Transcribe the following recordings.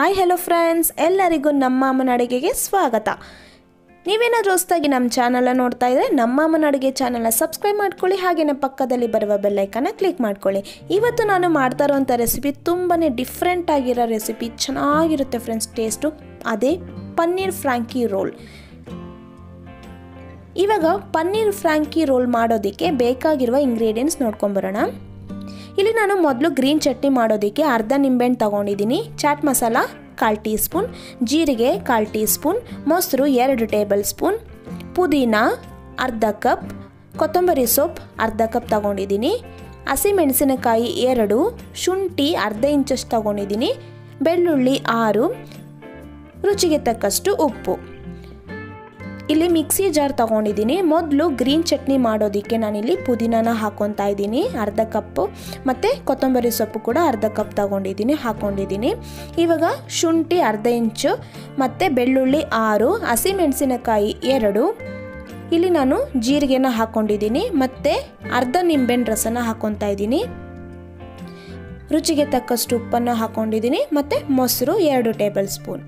Hi hello friends, ಎಲ್ಲರಿಗೂ ನಮ್ಮ ಅಮ್ಮನ ಅಡುಗೆಗೆ ಸ್ವಾಗತ. ನೀವೇನಾದರೂ ಹೊಸದಾಗಿ ನಮ್ಮ ಚಾನಲ್ ನೋಡ್ತಾ ಇದ್ರೆ ನಮ್ಮ ಅಮ್ಮನ ಅಡುಗೆ ಚಾನಲ್ನ ಸಬ್ಸ್ಕ್ರೈಬ್ ಮಾಡ್ಕೊಳ್ಳಿ, ಹಾಗೆಯೇ ಪಕ್ಕದಲ್ಲಿ ಬರುವ ಬೆಲ್ ಐಕಾನ್ನ ಕ್ಲಿಕ್ ಮಾಡ್ಕೊಳ್ಳಿ. ಇವತ್ತು ನಾನು ಮಾಡ್ತಾ ಇರುವಂಥ ರೆಸಿಪಿ ತುಂಬಾ ಡಿಫ್ರೆಂಟ್ ಆಗಿರೋ ರೆಸಿಪಿ, ಚೆನ್ನಾಗಿರುತ್ತೆ ಫ್ರೆಂಡ್ಸ್ ಟೇಸ್ಟು. ಅದೇ ಪನ್ನೀರ್ ಫ್ರಾಂಕಿ ರೋಲ್. ಇವಾಗ ಪನ್ನೀರ್ ಫ್ರಾಂಕಿ ರೋಲ್ ಮಾಡೋದಕ್ಕೆ ಬೇಕಾಗಿರುವ ಇಂಗ್ರೀಡಿಯೆಂಟ್ಸ್ ನೋಡ್ಕೊಂಬರೋಣ. ಇಲ್ಲಿ ನಾನು ಮೊದಲು ಗ್ರೀನ್ ಚಟ್ನಿ ಮಾಡೋದಕ್ಕೆ ಅರ್ಧ ನಿಂಬೆಹಣ್ಣು ತೊಗೊಂಡಿದ್ದೀನಿ, ಚಾಟ್ ಮಸಾಲ 1/4 ಟೀ ಸ್ಪೂನ್, ಜೀರಿಗೆ 1/4 ಟೀ ಸ್ಪೂನ್, ಮೊಸರು 2 ಟೇಬಲ್ ಸ್ಪೂನ್, ಪುದೀನ ಅರ್ಧ ಕಪ್, ಕೊತ್ತಂಬರಿ ಸೊಪ್ಪು ಅರ್ಧ ಕಪ್ ತೊಗೊಂಡಿದ್ದೀನಿ, ಹಸಿಮೆಣಸಿನಕಾಯಿ 2, ಶುಂಠಿ ಅರ್ಧ ಇಂಚಷ್ಟು ತೊಗೊಂಡಿದ್ದೀನಿ, ಬೆಳ್ಳುಳ್ಳಿ 6, ರುಚಿಗೆ ತಕ್ಕಷ್ಟು ಉಪ್ಪು. ಇಲ್ಲಿ ಮಿಕ್ಸಿ ಜಾರ್ ತೊಗೊಂಡಿದ್ದೀನಿ. ಮೊದಲು ಗ್ರೀನ್ ಚಟ್ನಿ ಮಾಡೋದಕ್ಕೆ ನಾನಿಲ್ಲಿ ಪುದೀನನ ಹಾಕ್ಕೊತಾ ಇದ್ದೀನಿ ಅರ್ಧ ಕಪ್ಪು, ಮತ್ತು ಕೊತ್ತಂಬರಿ ಸೊಪ್ಪು ಕೂಡ ಅರ್ಧ ಕಪ್ ಹಾಕ್ಕೊಂಡಿದ್ದೀನಿ. ಇವಾಗ ಶುಂಠಿ ಅರ್ಧ ಇಂಚು ಮತ್ತು ಬೆಳ್ಳುಳ್ಳಿ 6, ಹಸಿಮೆಣಸಿನಕಾಯಿ 2, ಇಲ್ಲಿ ನಾನು ಜೀರಿಗೆನ ಹಾಕ್ಕೊಂಡಿದ್ದೀನಿ ಮತ್ತು ಅರ್ಧ ನಿಂಬೆಹಣ್ಣು ರಸನ ಹಾಕ್ಕೊತಾ ಇದ್ದೀನಿ, ರುಚಿಗೆ ತಕ್ಕಷ್ಟು ಉಪ್ಪನ್ನು ಹಾಕ್ಕೊಂಡಿದ್ದೀನಿ ಮತ್ತು ಮೊಸರು 2 ಟೇಬಲ್ ಸ್ಪೂನ್.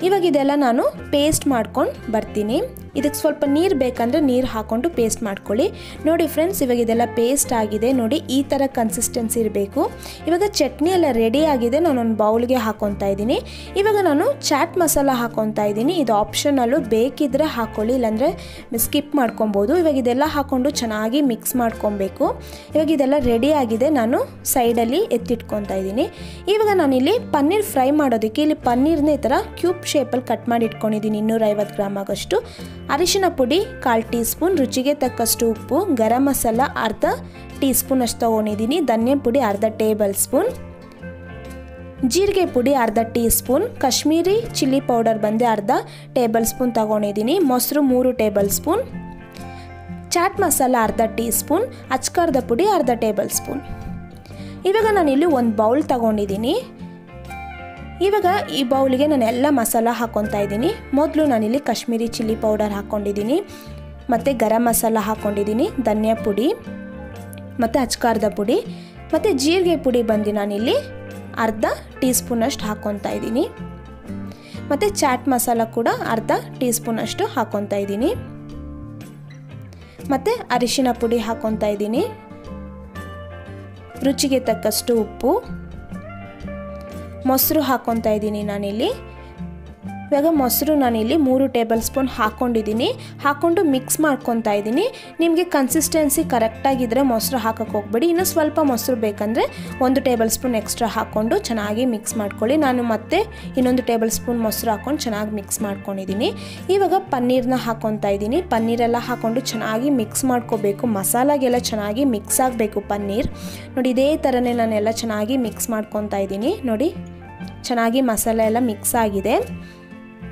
ಇವಾಗ ಇದೆಲ್ಲ ನಾನು ಪೇಸ್ಟ್ ಮಾಡ್ಕೊಂಡು ಬರ್ತೀನಿ. ಇದಕ್ಕೆ ಸ್ವಲ್ಪ ನೀರು ಬೇಕಂದರೆ ನೀರು ಹಾಕ್ಕೊಂಡು ಪೇಸ್ಟ್ ಮಾಡ್ಕೊಳ್ಳಿ. ನೋಡಿ ಫ್ರೆಂಡ್ಸ್, ಇವಾಗ ಇದೆಲ್ಲ ಪೇಸ್ಟ್ ಆಗಿದೆ. ನೋಡಿ ಈ ಥರ ಕನ್ಸಿಸ್ಟೆನ್ಸಿ ಇರಬೇಕು. ಇವಾಗ ಚಟ್ನಿ ಎಲ್ಲ ರೆಡಿ ಆಗಿದೆ. ನಾನೊಂದು ಬೌಲ್ಗೆ ಹಾಕ್ಕೊತಾ ಇದ್ದೀನಿ. ಇವಾಗ ನಾನು ಚಾಟ್ ಮಸಾಲ ಹಾಕ್ಕೊತಾ ಇದ್ದೀನಿ. ಇದು ಆಪ್ಷನಲ್ಲು, ಬೇಕಿದ್ದರೆ ಹಾಕ್ಕೊಳ್ಳಿ, ಇಲ್ಲಾಂದರೆ ಸ್ಕಿಪ್ ಮಾಡ್ಕೊಬೋದು. ಇವಾಗ ಇದೆಲ್ಲ ಹಾಕ್ಕೊಂಡು ಚೆನ್ನಾಗಿ ಮಿಕ್ಸ್ ಮಾಡ್ಕೊಬೇಕು. ಇವಾಗ ಇದೆಲ್ಲ ರೆಡಿ ಆಗಿದೆ. ನಾನು ಸೈಡಲ್ಲಿ ಎತ್ತಿಟ್ಕೊತಾ ಇದ್ದೀನಿ. ಇವಾಗ ನಾನಿಲ್ಲಿ ಪನ್ನೀರ್ ಫ್ರೈ ಮಾಡೋದಕ್ಕೆ ಇಲ್ಲಿ ಪನ್ನೀರ್ನ ಈ ಥರ ಕ್ಯೂಬ್ ಶೇಪಲ್ಲಿ ಕಟ್ ಮಾಡಿ ಇಟ್ಕೊಂಡಿದ್ದೀನಿ. 250 ಗ್ರಾಮ್ ಆಗೋಷ್ಟು. ಅರಿಶಿನ ಪುಡಿ 1/4 ಟೀ ಸ್ಪೂನ್, ರುಚಿಗೆ ತಕ್ಕಷ್ಟು ಉಪ್ಪು, ಗರಂ ಮಸಾಲ ಅರ್ಧ ಟೀ ಸ್ಪೂನ್ ಅಷ್ಟು ತೊಗೊಂಡಿದ್ದೀನಿ, ಧನಿಯಾ ಪುಡಿ ಅರ್ಧ ಟೇಬಲ್ ಸ್ಪೂನ್, ಜೀರಿಗೆ ಪುಡಿ ಅರ್ಧ tea spoon, Kashmiri chilli powder ಬಂದು ಅರ್ಧ ಟೇಬಲ್ ಸ್ಪೂನ್ ತೊಗೊಂಡಿದ್ದೀನಿ, ಮೊಸರು 3 ಟೇಬಲ್ ಸ್ಪೂನ್, ಚಾಟ್ ಮಸಾಲ ಅರ್ಧ ಟೀ ಸ್ಪೂನ್, ಅಚ್ಕಾರದ ಪುಡಿ ಅರ್ಧ ಟೇಬಲ್ ಸ್ಪೂನ್. ಇವಾಗ ನಾನಿಲ್ಲಿ ಒಂದು ಬೌಲ್ ತೊಗೊಂಡಿದ್ದೀನಿ. ಇವಾಗ ಈ ಬೌಲಿಗೆ ನಾನು ಎಲ್ಲ ಮಸಾಲ ಹಾಕ್ಕೊತಾ ಇದ್ದೀನಿ. ಮೊದಲು ನಾನಿಲ್ಲಿ ಕಾಶ್ಮೀರಿ ಚಿಲ್ಲಿ ಪೌಡರ್ ಹಾಕ್ಕೊಂಡಿದ್ದೀನಿ, ಮತ್ತು ಗರಂ ಮಸಾಲ ಹಾಕ್ಕೊಂಡಿದ್ದೀನಿ, ಧನಿಯಾ ಪುಡಿ ಮತ್ತು ಅಚ್ಕಾರದ ಪುಡಿ ಮತ್ತು ಜೀರಿಗೆ ಪುಡಿ ಬಂದು ನಾನಿಲ್ಲಿ ಅರ್ಧ ಟೀ ಸ್ಪೂನಷ್ಟು ಹಾಕ್ಕೊತಾ ಇದ್ದೀನಿ, ಮತ್ತು ಚಾಟ್ ಮಸಾಲ ಕೂಡ ಅರ್ಧ ಟೀ ಸ್ಪೂನಷ್ಟು ಹಾಕ್ಕೊತಾ ಇದ್ದೀನಿ, ಮತ್ತು ಅರಿಶಿನ ಪುಡಿ ಹಾಕ್ಕೊತಾ ಇದ್ದೀನಿ, ರುಚಿಗೆ ತಕ್ಕಷ್ಟು ಉಪ್ಪು, ಮೊಸರು ಹಾಕ್ಕೊತಾ ಇದ್ದೀನಿ ನಾನಿಲ್ಲಿ. ಇವಾಗ ಮೊಸರು ನಾನಿಲ್ಲಿ 3 ಟೇಬಲ್ ಸ್ಪೂನ್ ಹಾಕ್ಕೊಂಡಿದ್ದೀನಿ. ಹಾಕ್ಕೊಂಡು ಮಿಕ್ಸ್ ಮಾಡ್ಕೊತಾ ಇದ್ದೀನಿ. ನಿಮಗೆ ಕನ್ಸಿಸ್ಟೆನ್ಸಿ ಕರೆಕ್ಟಾಗಿದ್ದರೆ ಮೊಸರು ಹಾಕೋಕ್ಕೆ ಹೋಗಬೇಡಿ. ಇನ್ನೂ ಸ್ವಲ್ಪ ಮೊಸರು ಬೇಕಂದರೆ 1 ಟೇಬಲ್ ಸ್ಪೂನ್ ಎಕ್ಸ್ಟ್ರಾ ಹಾಕ್ಕೊಂಡು ಚೆನ್ನಾಗಿ ಮಿಕ್ಸ್ ಮಾಡ್ಕೊಳ್ಳಿ. ನಾನು ಮತ್ತೆ 1 ಟೇಬಲ್ ಸ್ಪೂನ್ ಮೊಸರು ಹಾಕ್ಕೊಂಡು ಚೆನ್ನಾಗಿ ಮಿಕ್ಸ್ ಮಾಡ್ಕೊಂಡಿದ್ದೀನಿ. ಇವಾಗ ಪನ್ನೀರ್ನ ಹಾಕ್ಕೊತಾ ಇದ್ದೀನಿ. ಪನ್ನೀರೆಲ್ಲ ಹಾಕ್ಕೊಂಡು ಚೆನ್ನಾಗಿ ಮಿಕ್ಸ್ ಮಾಡ್ಕೋಬೇಕು. ಮಸಾಲಾಗೆಲ್ಲ ಚೆನ್ನಾಗಿ ಮಿಕ್ಸ್ ಆಗಬೇಕು ಪನ್ನೀರ್. ನೋಡಿ ಇದೇ ಥರನೇ ನಾನೆಲ್ಲ ಚೆನ್ನಾಗಿ ಮಿಕ್ಸ್ ಮಾಡ್ಕೊತಾ ಇದ್ದೀನಿ. ನೋಡಿ ಚೆನ್ನಾಗಿ ಮಸಾಲೆ ಎಲ್ಲ ಮಿಕ್ಸ್ ಆಗಿದೆ.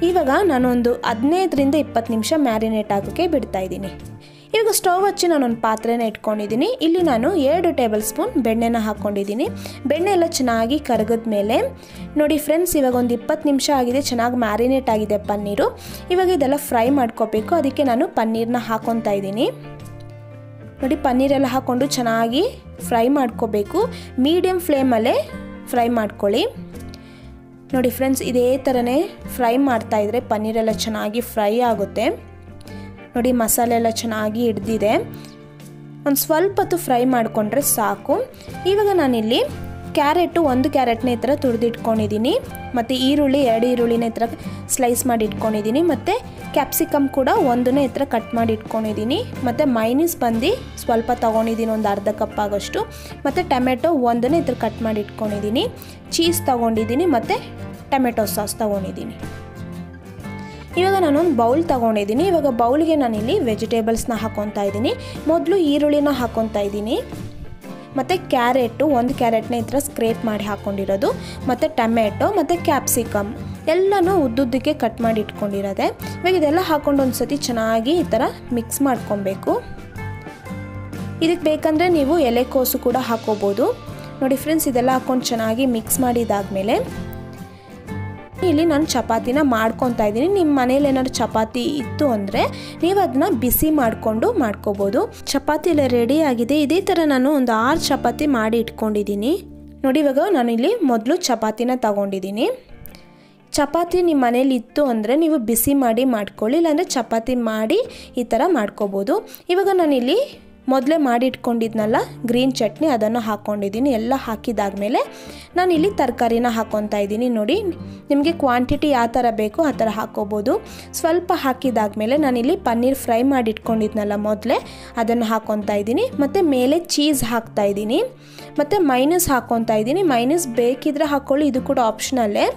ಇವಾಗ ನಾನೊಂದು 15ರಿಂದ 20 ನಿಮಿಷ ಮ್ಯಾರಿನೇಟ್ ಆಗೋಕ್ಕೆ ಬಿಡ್ತಾ ಇದ್ದೀನಿ. ಇವಾಗ ಸ್ಟವ್ ಹಚ್ಚಿ ನಾನೊಂದು ಪಾತ್ರೆನ ಇಟ್ಕೊಂಡಿದ್ದೀನಿ. ಇಲ್ಲಿ ನಾನು 2 ಟೇಬಲ್ ಸ್ಪೂನ್ ಬೆಣ್ಣೆನ ಹಾಕ್ಕೊಂಡಿದ್ದೀನಿ. ಬೆಣ್ಣೆ ಎಲ್ಲ ಚೆನ್ನಾಗಿ ಕರಗಿದ ಮೇಲೆ ನೋಡಿ ಫ್ರೆಂಡ್ಸ್, ಇವಾಗ ಒಂದು 20 ನಿಮಿಷ ಆಗಿದೆ, ಚೆನ್ನಾಗಿ ಮ್ಯಾರಿನೇಟ್ ಆಗಿದೆ ಪನ್ನೀರು. ಇವಾಗ ಇದೆಲ್ಲ ಫ್ರೈ ಮಾಡ್ಕೋಬೇಕು. ಅದಕ್ಕೆ ನಾನು ಪನ್ನೀರ್ನ ಹಾಕ್ಕೊತಾ ಇದ್ದೀನಿ. ನೋಡಿ ಪನ್ನೀರೆಲ್ಲ ಹಾಕ್ಕೊಂಡು ಚೆನ್ನಾಗಿ ಫ್ರೈ ಮಾಡ್ಕೋಬೇಕು. ಮೀಡಿಯಮ್ ಫ್ಲೇಮಲ್ಲೇ ಫ್ರೈ ಮಾಡ್ಕೊಳ್ಳಿ. ನೋಡಿ ಫ್ರೆಂಡ್ಸ್, ಇದೇ ಥರನೇ ಫ್ರೈ ಮಾಡ್ತಾಯಿದ್ರೆ ಪನ್ನೀರೆಲ್ಲ ಚೆನ್ನಾಗಿ ಫ್ರೈ ಆಗುತ್ತೆ. ನೋಡಿ ಮಸಾಲೆ ಎಲ್ಲ ಚೆನ್ನಾಗಿ ಹಿಡ್ದಿದೆ. ಒಂದು ಸ್ವಲ್ಪ ಹೊತ್ತು ಫ್ರೈ ಮಾಡಿಕೊಂಡ್ರೆ ಸಾಕು. ಇವಾಗ ನಾನಿಲ್ಲಿ ಒಂದು ಕ್ಯಾರೆಟ್ನ ಈ ಥರ ತುರಿದಿಟ್ಕೊಂಡಿದ್ದೀನಿ, ಮತ್ತು ಈರುಳ್ಳಿ 2 ಈರುಳ್ಳಿನ ಈ ಥರ ಸ್ಲೈಸ್ ಮಾಡಿ ಇಟ್ಕೊಂಡಿದ್ದೀನಿ, ಮತ್ತು ಕ್ಯಾಪ್ಸಿಕಮ್ ಕೂಡ 1ನೇ ಈ ಥರ ಕಟ್ ಮಾಡಿ ಇಟ್ಕೊಂಡಿದ್ದೀನಿ, ಮತ್ತು ಮೈನೀಸ್ ಬಂದು ಸ್ವಲ್ಪ ತೊಗೊಂಡಿದ್ದೀನಿ, ಒಂದು ಅರ್ಧ ಕಪ್ ಆಗೋಷ್ಟು, ಮತ್ತು ಟೊಮೆಟೊ 1ನೇ ಈ ಥರ ಕಟ್ ಮಾಡಿ ಇಟ್ಕೊಂಡಿದ್ದೀನಿ, ಚೀಸ್ ತೊಗೊಂಡಿದ್ದೀನಿ, ಮತ್ತು ಟೊಮೆಟೊ ಸಾಸ್ ತೊಗೊಂಡಿದ್ದೀನಿ. ಇವಾಗ ನಾನೊಂದು ಬೌಲ್ ತೊಗೊಂಡಿದ್ದೀನಿ. ಇವಾಗ ಬೌಲ್ಗೆ ನಾನಿಲ್ಲಿ ವೆಜಿಟೇಬಲ್ಸ್ನ ಹಾಕ್ಕೊತಾ ಇದ್ದೀನಿ. ಮೊದಲು ಈರುಳ್ಳಿನ ಹಾಕ್ಕೊತಾ ಇದ್ದೀನಿ, ಮತ್ತು ಕ್ಯಾರೆಟು 1 ಕ್ಯಾರೆಟ್ನ ಈ ಥರ ಸ್ಕ್ರೇಪ್ ಮಾಡಿ ಹಾಕ್ಕೊಂಡಿರೋದು, ಮತ್ತು ಟೊಮೆಟೊ ಮತ್ತು ಕ್ಯಾಪ್ಸಿಕಮ್ ಎಲ್ಲನೂ ಉದ್ದುದ್ದಕ್ಕೆ ಕಟ್ ಮಾಡಿ ಇಟ್ಕೊಂಡಿರೋದೆ. ಇವಾಗ ಇದೆಲ್ಲ ಹಾಕ್ಕೊಂಡು ಒಂದು ಸತಿ ಚೆನ್ನಾಗಿ ಈ ಥರ ಮಿಕ್ಸ್ ಮಾಡ್ಕೊಬೇಕು. ಇದಕ್ಕೆ ಬೇಕಂದರೆ ನೀವು ಎಲೆಕೋಸು ಕೂಡ ಹಾಕ್ಕೋಬೋದು. ನೋಡಿ ಫ್ರೆಂಡ್ಸ್, ಇದೆಲ್ಲ ಹಾಕ್ಕೊಂಡು ಚೆನ್ನಾಗಿ ಮಿಕ್ಸ್ ಮಾಡಿದಾದ್ಮೇಲೆ ಇಲ್ಲಿ ನಾನು ಚಪಾತಿನ ಮಾಡ್ಕೊತಾ ಇದ್ದೀನಿ. ನಿಮ್ಮ ಮನೇಲಿ ಏನಾದ್ರು ಚಪಾತಿ ಇತ್ತು ಅಂದರೆ ನೀವು ಅದನ್ನ ಬಿಸಿ ಮಾಡಿಕೊಂಡು ಮಾಡ್ಕೋಬೋದು. ಚಪಾತಿ ಎಲ್ಲ ರೆಡಿ ಆಗಿದೆ. ಇದೇ ಥರ ನಾನು ಒಂದು 6 ಚಪಾತಿ ಮಾಡಿ ಇಟ್ಕೊಂಡಿದ್ದೀನಿ. ನೋಡಿ ಇವಾಗ ನಾನಿಲ್ಲಿ ಮೊದಲು ಚಪಾತಿನ ತಗೊಂಡಿದ್ದೀನಿ. ಚಪಾತಿ ನಿಮ್ಮ ಮನೇಲಿ ಇತ್ತು ಅಂದರೆ ನೀವು ಬಿಸಿ ಮಾಡಿ ಮಾಡ್ಕೊಳ್ಳಿ, ಇಲ್ಲಾಂದರೆ ಚಪಾತಿ ಮಾಡಿ ಈ ಥರ ಮಾಡ್ಕೋಬೋದು. ಇವಾಗ ನಾನಿಲ್ಲಿ ಮೊದಲೇ ಮಾಡಿ ಇಟ್ಕೊಂಡಿದ್ನಲ್ಲ ಗ್ರೀನ್ ಚಟ್ನಿ ಅದನ್ನು ಹಾಕ್ಕೊಂಡಿದ್ದೀನಿ. ಎಲ್ಲ ಹಾಕಿದಾದ್ಮೇಲೆ ನಾನಿಲ್ಲಿ ತರಕಾರಿನ ಹಾಕ್ಕೊತಾ ಇದ್ದೀನಿ. ನೋಡಿ ನಿಮಗೆ ಕ್ವಾಂಟಿಟಿ ಯಾವ ಥರ ಬೇಕೋ ಆ ಥರ ಹಾಕ್ಕೋಬೋದು. ಸ್ವಲ್ಪ ಹಾಕಿದಾದ್ಮೇಲೆ ನಾನಿಲ್ಲಿ ಪನ್ನೀರ್ ಫ್ರೈ ಮಾಡಿ ಇಟ್ಕೊಂಡಿದ್ನಲ್ಲ ಮೊದಲೇ ಅದನ್ನು ಹಾಕ್ಕೊತಾ ಇದ್ದೀನಿ. ಮತ್ತು ಮೇಲೆ ಚೀಸ್ ಹಾಕ್ತಾಯಿದ್ದೀನಿ, ಮತ್ತು ಮೈನಸ್ ಹಾಕ್ಕೊತಾ ಇದ್ದೀನಿ. ಮೈನಸ್ ಬೇಕಿದ್ರೆ ಹಾಕ್ಕೊಳ್ಳಿ, ಇದು ಕೂಡ ಆಪ್ಷನಲ್ಲೇ.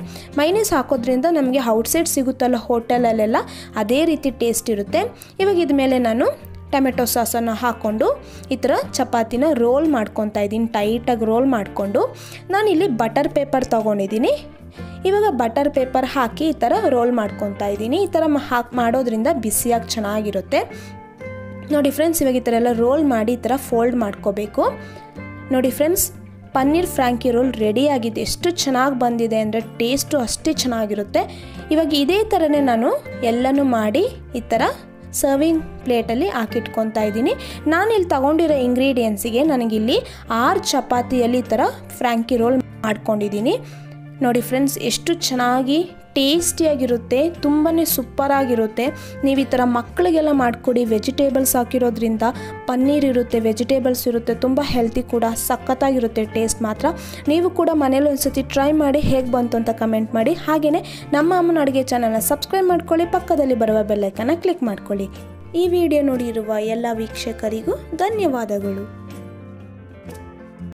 ಮೈನಸ್ ಹಾಕೋದ್ರಿಂದ ನಮಗೆ ಔಟ್ಸೈಡ್ ಸಿಗುತ್ತಲ್ಲ ಹೋಟೆಲಲ್ಲೆಲ್ಲ ಅದೇ ರೀತಿ ಟೇಸ್ಟ್ ಇರುತ್ತೆ. ಇವಾಗ ಇದ್ಮೇಲೆ ನಾನು ಟೊಮೆಟೊ ಸಾಸನ್ನು ಹಾಕ್ಕೊಂಡು ಈ ಥರ ಚಪಾತಿನ ರೋಲ್ ಮಾಡ್ಕೊತಾ ಇದ್ದೀನಿ. ಟೈಟಾಗಿ ರೋಲ್ ಮಾಡಿಕೊಂಡು ನಾನಿಲ್ಲಿ ಬಟರ್ ಪೇಪರ್ ತೊಗೊಂಡಿದ್ದೀನಿ. ಇವಾಗ ಬಟರ್ ಪೇಪರ್ ಹಾಕಿ ಈ ಥರ ರೋಲ್ ಮಾಡ್ಕೊತಾ ಇದ್ದೀನಿ. ಈ ಥರ ಮಾಡೋದ್ರಿಂದ ಬಿಸಿಯಾಗಿ ಚೆನ್ನಾಗಿರುತ್ತೆ. ನೋಡಿ ಫ್ರೆಂಡ್ಸ್, ಇವಾಗ ಈ ಥರ ಎಲ್ಲ ರೋಲ್ ಮಾಡಿ ಈ ಥರ ಫೋಲ್ಡ್ ಮಾಡ್ಕೋಬೇಕು. ನೋಡಿ ಫ್ರೆಂಡ್ಸ್, ಪನ್ನೀರ್ ಫ್ರಾಂಕಿ ರೋಲ್ ರೆಡಿಯಾಗಿದೆ. ಎಷ್ಟು ಚೆನ್ನಾಗಿ ಬಂದಿದೆ ಅಂದರೆ ಟೇಸ್ಟು ಅಷ್ಟೇ ಚೆನ್ನಾಗಿರುತ್ತೆ. ಇವಾಗ ಇದೇ ಥರನೇ ನಾನು ಎಲ್ಲನೂ ಮಾಡಿ ಈ ಥರ ಸರ್ವಿಂಗ್ ಪ್ಲೇಟಲ್ಲಿ ಹಾಕಿಟ್ಕೊತಾ ಇದ್ದೀನಿ. ನಾನಿಲ್ಲಿ ತೊಗೊಂಡಿರೋ ಇಂಗ್ರೀಡಿಯೆಂಟ್ಸಿಗೆ ನನಗಿಲ್ಲಿ 6 ಚಪಾತಿಯಲ್ಲಿ ಈ ಥರ ಫ್ರಾಂಕಿ ರೋಲ್ ಮಾಡ್ಕೊಂಡಿದ್ದೀನಿ. ನೋಡಿ ಫ್ರೆಂಡ್ಸ್, ಎಷ್ಟು ಚೆನ್ನಾಗಿ ಟೇಸ್ಟಿಯಾಗಿರುತ್ತೆ, ತುಂಬಾ ಸೂಪರಾಗಿರುತ್ತೆ. ನೀವು ಈ ಥರ ಮಕ್ಕಳಿಗೆಲ್ಲ ಮಾಡಿಕೊಡಿ. ವೆಜಿಟೇಬಲ್ಸ್ ಹಾಕಿರೋದ್ರಿಂದ ಪನ್ನೀರ್ ಇರುತ್ತೆ, ವೆಜಿಟೇಬಲ್ಸ್ ಇರುತ್ತೆ, ತುಂಬ ಹೆಲ್ತಿ ಕೂಡ, ಸಖತ್ತಾಗಿರುತ್ತೆ ಟೇಸ್ಟ್ ಮಾತ್ರ. ನೀವು ಕೂಡ ಮನೇಲಿ ಒಂದ್ಸತಿ ಟ್ರೈ ಮಾಡಿ ಹೇಗೆ ಬಂತು ಅಂತ ಕಮೆಂಟ್ ಮಾಡಿ. ಹಾಗೆಯೇ ನಮ್ಮ ಅಮ್ಮನ ಅಡುಗೆ ಚಾನಲ್ನ ಸಬ್ಸ್ಕ್ರೈಬ್ ಮಾಡ್ಕೊಳ್ಳಿ, ಪಕ್ಕದಲ್ಲಿ ಬರುವ ಬೆಲ್ಲೈಕನ್ನ ಕ್ಲಿಕ್ ಮಾಡ್ಕೊಳ್ಳಿ. ಈ ವಿಡಿಯೋ ನೋಡಿರುವ ಎಲ್ಲ ವೀಕ್ಷಕರಿಗೂ ಧನ್ಯವಾದಗಳು.